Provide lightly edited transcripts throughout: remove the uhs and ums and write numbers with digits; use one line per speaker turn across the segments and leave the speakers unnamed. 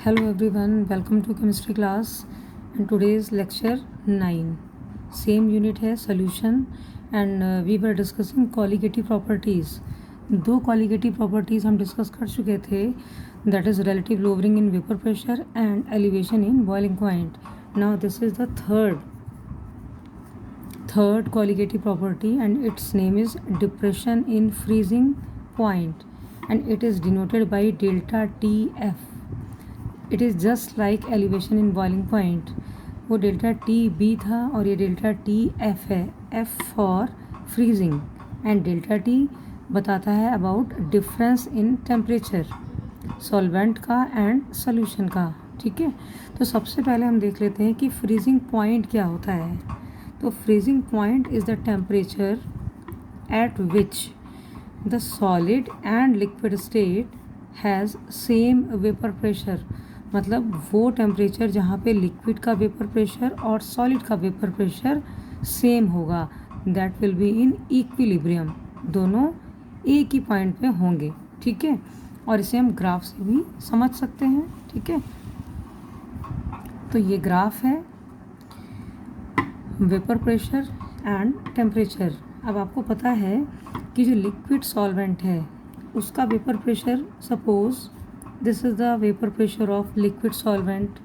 Hello everyone, welcome to chemistry class and today's lecture 9. Same unit है solution and we were discussing colligative properties. दो colligative properties हम discuss कर चुके थे, that is relative lowering in vapor pressure and elevation in boiling point. Now this is the third colligative property and its name is depression in freezing point and it is denoted by delta TF. It is just like elevation in boiling point. वो delta T B था और ये delta T F है. F for freezing and delta T बताता है about difference in temperature solvent का and solution का. ठीक है, तो सबसे पहले हम देख लेते हैं कि फ्रीजिंग पॉइंट क्या होता है. तो freezing point is the temperature at which the solid and liquid state has same vapour pressure. मतलब वो टेम्परेचर जहाँ पे लिक्विड का वेपर प्रेशर और सॉलिड का वेपर प्रेशर सेम होगा. That will be in equilibrium. दोनों एक ही पॉइंट पे होंगे. ठीक है, और इसे हम ग्राफ से भी समझ सकते हैं. ठीक है, तो ये ग्राफ है वेपर प्रेशर एंड टेम्परेचर. अब आपको पता है कि जो लिक्विड सॉल्वेंट है उसका vapour pressure, suppose this is the vapour pressure of liquid solvent,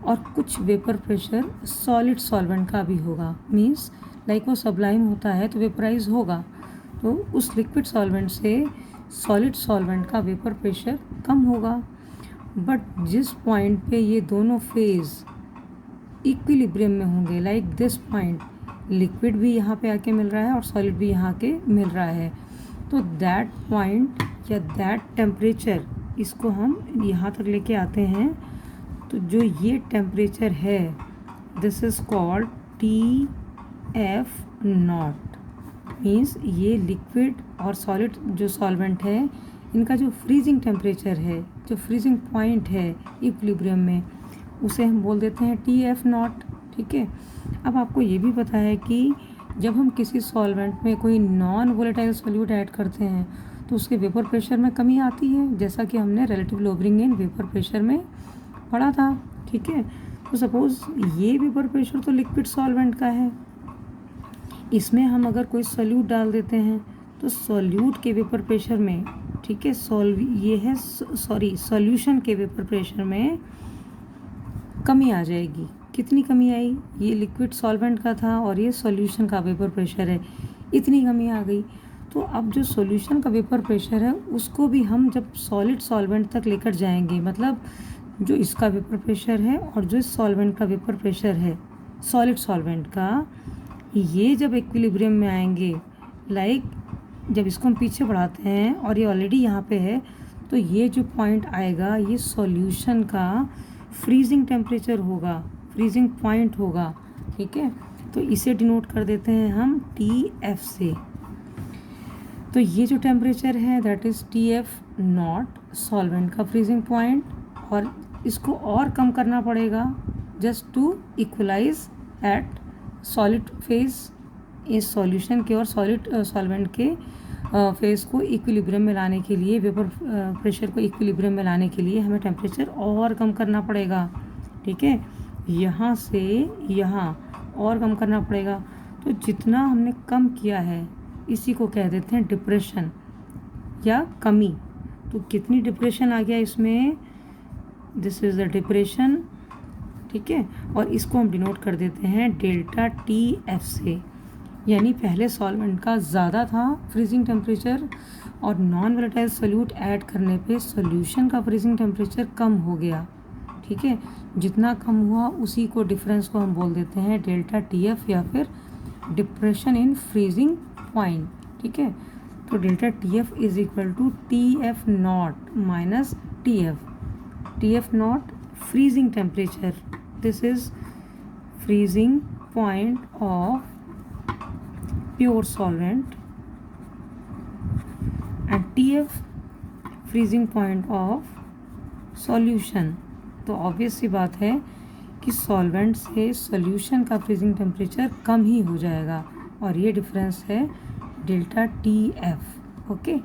और कुछ वेपर प्रेशर सॉलिड सॉल्वेंट का भी होगा. मीन्स लाइक वो सबलाइम होता है तो वेपराइज होगा, तो उस लिक्विड सॉल्वेंट से सॉलिड सॉल्वेंट का वेपर प्रेशर कम होगा. बट जिस पॉइंट पे ये दोनों फेज इक्विलिब्रियम में होंगे, लाइक दिस पॉइंट, लिक्विड भी यहाँ पे आके मिल रहा है और सॉलिड भी यहाँ के मिल रहा है, तो दैट पॉइंट या दैट टेम्परेचर, इसको हम यहाँ तक लेके आते हैं. तो जो ये टेम्परेचर है this is called T F not. Means ये लिक्विड और सॉलिड जो सॉल्वेंट है इनका जो फ्रीजिंग टेम्परेचर है, जो फ्रीजिंग पॉइंट है इक्विलिब्रियम में, उसे हम बोल देते हैं टी एफ नॉट. ठीक है, अब आपको ये भी पता है कि जब हम किसी सॉल्वेंट में कोई नॉन वोलेटाइल सॉल्यूट ऐड करते हैं तो उसके वेपर प्रेशर में कमी आती है, जैसा कि हमने relative lowering in vapour pressure में पढ़ा था. ठीक है, तो सपोज़ ये वेपर प्रेशर तो लिक्विड सॉल्वेंट का है, इसमें हम अगर कोई सॉल्यूट डाल देते हैं तो सॉल्यूट के वेपर प्रेशर में, ठीक है, सॉल्यूशन के वेपर प्रेशर में कमी आ जाएगी. कितनी कमी आई? ये लिक्विड सॉल्वेंट का था और ये सॉल्यूशन का वेपर प्रेशर है, इतनी कमी आ गई. तो अब जो सॉल्यूशन का वेपर प्रेशर है उसको भी हम जब सॉलिड सॉल्वेंट तक लेकर जाएंगे, मतलब जो इसका वेपर प्रेशर है और जो इस सॉल्वेंट का वेपर प्रेशर है सॉलिड सॉल्वेंट का, ये जब इक्विलिब्रियम में आएंगे, लाइक जब इसको हम पीछे बढ़ाते हैं और ये ऑलरेडी यहाँ पे है, तो ये जो पॉइंट आएगा ये सॉल्यूशन का फ्रीजिंग टेम्परेचर होगा, फ्रीजिंग पॉइंट होगा. ठीक है, तो इसे डिनोट कर देते हैं हम टी एफ से. तो ये जो टेम्परेचर है that is T F naught, solvent का फ्रीजिंग पॉइंट, और इसको और कम करना पड़ेगा just to equalize at solid phase इस सॉल्यूशन के और सॉलिड सॉल्वेंट के फेज को इक्विलिब्रियम में लाने के लिए, वेपर प्रेशर को इक्विलिब्रियम में लाने के लिए हमें टेम्परेचर और कम करना पड़ेगा. ठीक है, यहाँ से यहाँ और कम करना पड़ेगा. तो जितना हमने कम किया है इसी को कह देते हैं डिप्रेशन या कमी. तो कितनी डिप्रेशन आ गया इसमें, दिस इज़ द डिप्रेशन. ठीक है, और इसको हम डिनोट कर देते हैं डेल्टा टी एफ से. यानी पहले सॉल्वेंट का ज़्यादा था फ्रीजिंग टेम्परेचर और नॉन वोलेटाइल सोल्यूट ऐड करने पे सॉल्यूशन का फ्रीजिंग टेम्परेचर कम हो गया. ठीक है, जितना कम हुआ उसी को डिफरेंस को हम बोल देते हैं डेल्टा टी एफ या फिर डिप्रेशन इन फ्रीजिंग पॉइंट. ठीक है, तो delta T F is equal to T F naught minus T F. T F naught freezing temperature, this is freezing point of pure solvent, and T F freezing point of solution. तो obvious सी बात है कि solvent से solution का freezing temperature कम ही हो जाएगा और ये डिफरेंस है delta T F. Okay.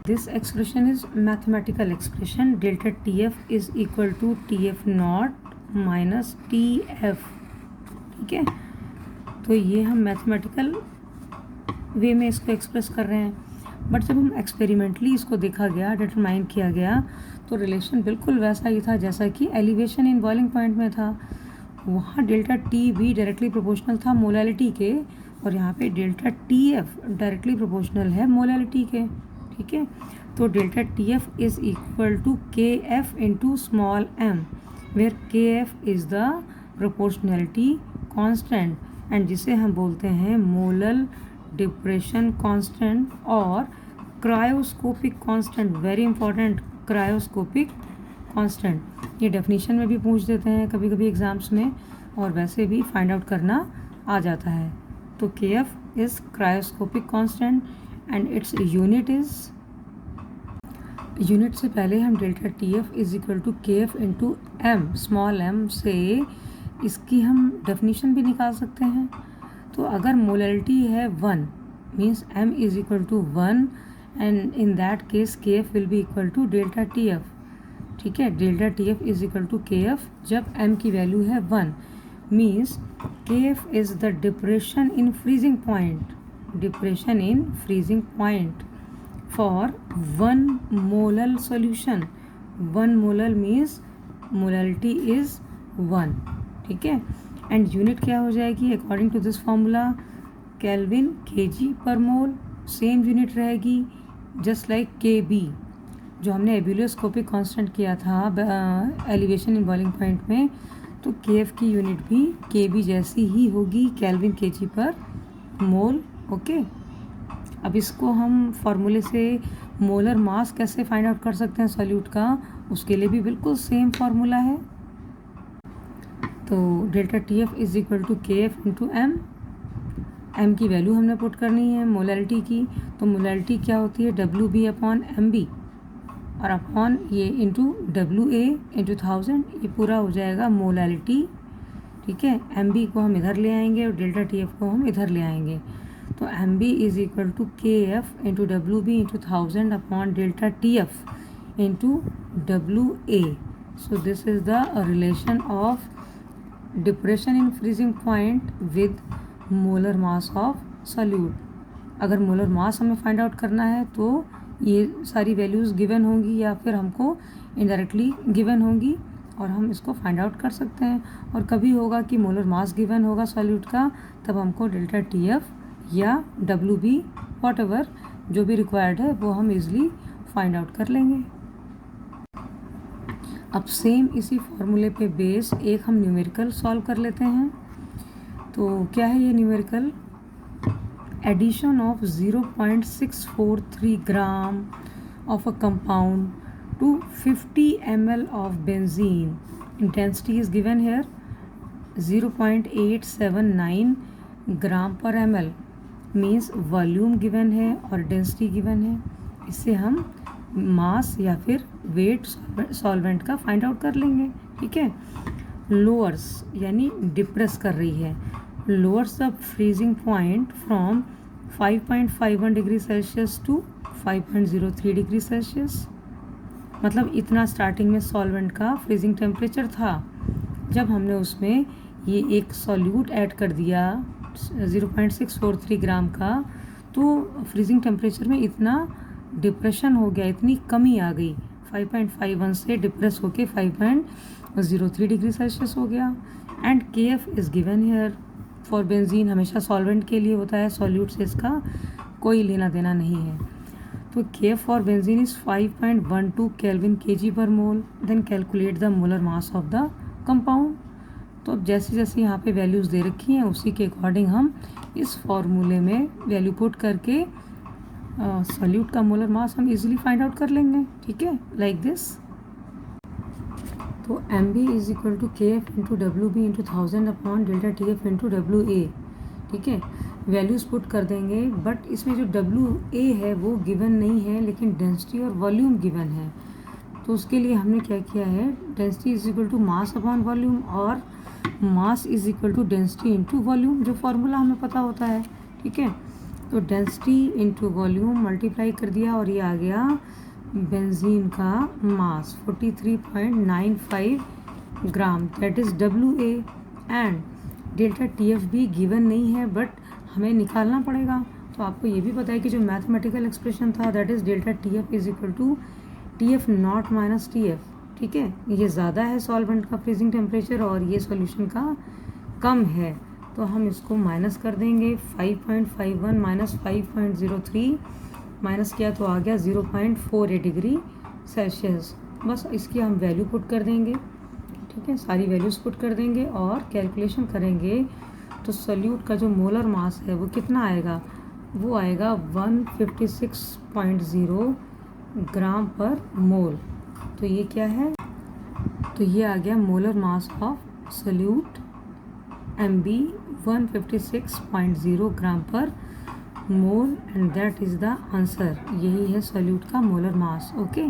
This expression is mathematical expression, delta T F is equal to T F naught minus T F, ठीक है। तो ये हम मैथमेटिकल वे में इसको एक्सप्रेस कर रहे हैं, बट जब हम एक्सपेरिमेंटली इसको देखा गया, डिटरमाइन किया गया, तो रिलेशन बिल्कुल वैसा ही था जैसा कि एलिवेशन इन बॉइलिंग पॉइंट में था। वहाँ डेल्टा टी भी डायरेक्टली प्रोपोर्शनल था मोलैलिटी के, और यहाँ पे delta T F directly proportional है मोलैलिटी के, ठीक है। तो delta T F is equal to K F into small M, where K F is the proportionality constant, and जिसे हम बोलते हैं मोलल डिप्रेशन कांस्टेंट और cryoscopic constant, very important, cryoscopic constant. ये डेफिनेशन में भी पूछ देते हैं कभी कभी एग्जाम्स में, और वैसे भी फाइंड आउट करना आ जाता है। तो K F is cryoscopic constant and its unit is, unit से पहले हम delta T F is equal to K F into M, small M से इसकी हम डेफिनेशन भी निकाल सकते हैं। तो अगर मोलैलिटी है 1 means m is equal to 1, and in that case K F will be equal to delta T F, ठीक है। Delta T F is equal to K F जब m की वैल्यू है 1, means K F is the depression in freezing point, depression in freezing point for 1 molal solution. 1 molal means molality is 1, ठीक है। And unit क्या हो जाएगी according to this formula, kelvin KG per mole, same unit रहेगी just like K B, जो हमने एब्यूलियोस्कोपिक constant किया था एलिवेशन इन बॉइलिंग पॉइंट में। तो के एफ की यूनिट भी के बी जैसी ही होगी, केल्विन केजी पर मोल, ओके। अब इसको हम फॉर्मूले से मोलर मास कैसे फाइंड आउट कर सकते हैं सॉल्यूट का, उसके लिए भी बिल्कुल सेम फार्मूला है। तो delta T F is equal to K F into M, M की वैल्यू हमने पुट करनी है मोलैलिटी की, तो मोलैलिटी क्या होती है W B upon M B, और अपॉन ये इंटू डब्ल्यू ए इंटू 1000, ये पूरा हो जाएगा मोलैलिटी, ठीक है। एम बी को हम इधर ले आएंगे और डेल्टा टी एफ को हम इधर ले आएंगे। तो M B is equal to K F into W B into 1000 upon delta T F into W A. So this is the relation of depression in freezing point with molar mass of solute. अगर molar mass हमें find out करना है तो ये सारी values given होंगी या फिर हमको इनडायरेक्टली गिवन होंगी, और हम इसको फाइंड आउट कर सकते हैं। और कभी होगा कि मोलर मास गिवन होगा सॉल्यूट का, तब हमको डेल्टा टी एफ या डब्ल्यू बी वॉट जो भी रिक्वायर्ड है वो हम इजली फाइंड आउट कर लेंगे। अब सेम इसी फॉर्मूले पे बेस एक हम न्यूमेरिकल सॉल्व कर लेते हैं। तो क्या है ये numerical, addition of 0.643 gram of a compound to 50 ml of benzene, intensity is given here 0.879 gram per ml, means volume given है और डेंसिटी गिवन है। इससे हम मास या फिर वेट सॉल्वेंट का फाइंड आउट कर लेंगे, ठीक है। लोअर्स यानी डिप्रेस कर रही है, lowers the freezing point from 5.51 degree Celsius to 5.03 degree Celsius. मतलब इतना स्टार्टिंग में सॉल्वेंट का फ्रीजिंग टेम्परेचर था। जब हमने उसमें ये एक सॉल्यूट ऐड कर दिया 0.643 ग्राम का, तो फ्रीजिंग टेम्परेचर में इतना डिप्रेशन हो गया, इतनी कमी आ गई, 5.51 से डिप्रेस होके 5.03 डिग्री सेल्सियस हो गया। एंड के F is given here for benzene, हमेशा सॉल्वेंट के लिए होता है, सॉल्यूट से इसका कोई लेना देना नहीं है। तो K F for benzene is 5.12 kelvin KG per mole. Then calculate the molar mass of the compound. तो अब जैसे जैसे यहाँ पे वैल्यूज़ दे रखी हैं उसी के अकॉर्डिंग हम इस फॉर्मूले में वैल्यू पुट करके सॉल्यूट का मोलर मास हम इजीली फाइंड आउट कर लेंगे, ठीक है, लाइक दिस। तो M B is equal to K F into W B into 1000 upon delta T F into W A, ठीक है। वैल्यूज़ पुट कर देंगे, बट इसमें जो डब्ल्यू ए है वो गिवन नहीं है, लेकिन डेंसिटी और वॉल्यूम गिवन है। तो उसके लिए हमने क्या किया है, density is equal to mass upon volume और mass is equal to density into volume, जो फॉर्मूला हमें पता होता है, ठीक है। तो डेंसिटी इंटू वॉल्यूम मल्टीप्लाई कर दिया और ये आ गया बेंजीन का mass 43.95 gram, that is WA। And delta TF भी गिवन नहीं है बट हमें निकालना पड़ेगा। तो आपको ये भी पता है कि जो मैथमेटिकल एक्सप्रेशन था that is delta TF is equal to TF naught minus TF। ठीक है, ये ज़्यादा है सॉल्वेंट का फ्रीजिंग टेम्परेचर और ये सॉल्यूशन का कम है, तो हम इसको माइनस कर देंगे। 5.51 माइनस 5.03 माइनस किया तो आ गया 0.48 डिग्री सेल्सियस। बस इसकी हम वैल्यू पुट कर देंगे। ठीक है, सारी वैल्यूज़ पुट कर देंगे और कैलकुलेशन करेंगे तो सॉल्यूट का जो मोलर मास है वो कितना आएगा, वो आएगा 156.0 ग्राम पर मोल। तो ये क्या है, तो ये आ गया molar mass of solute MB 156.0 ग्राम पर mole and that is the answer. यही है सॉल्यूट का molar mass. Okay,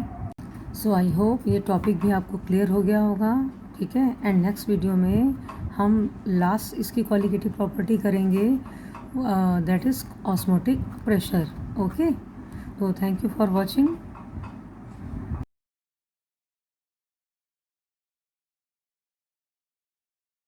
so I hope ये टॉपिक भी आपको क्लियर हो गया होगा। ठीक है, एंड नेक्स्ट वीडियो में हम लास्ट इसकी क्वालिटेटिव प्रॉपर्टी करेंगे, that is osmotic pressure. Okay, तो थैंक यू फॉर वॉचिंग।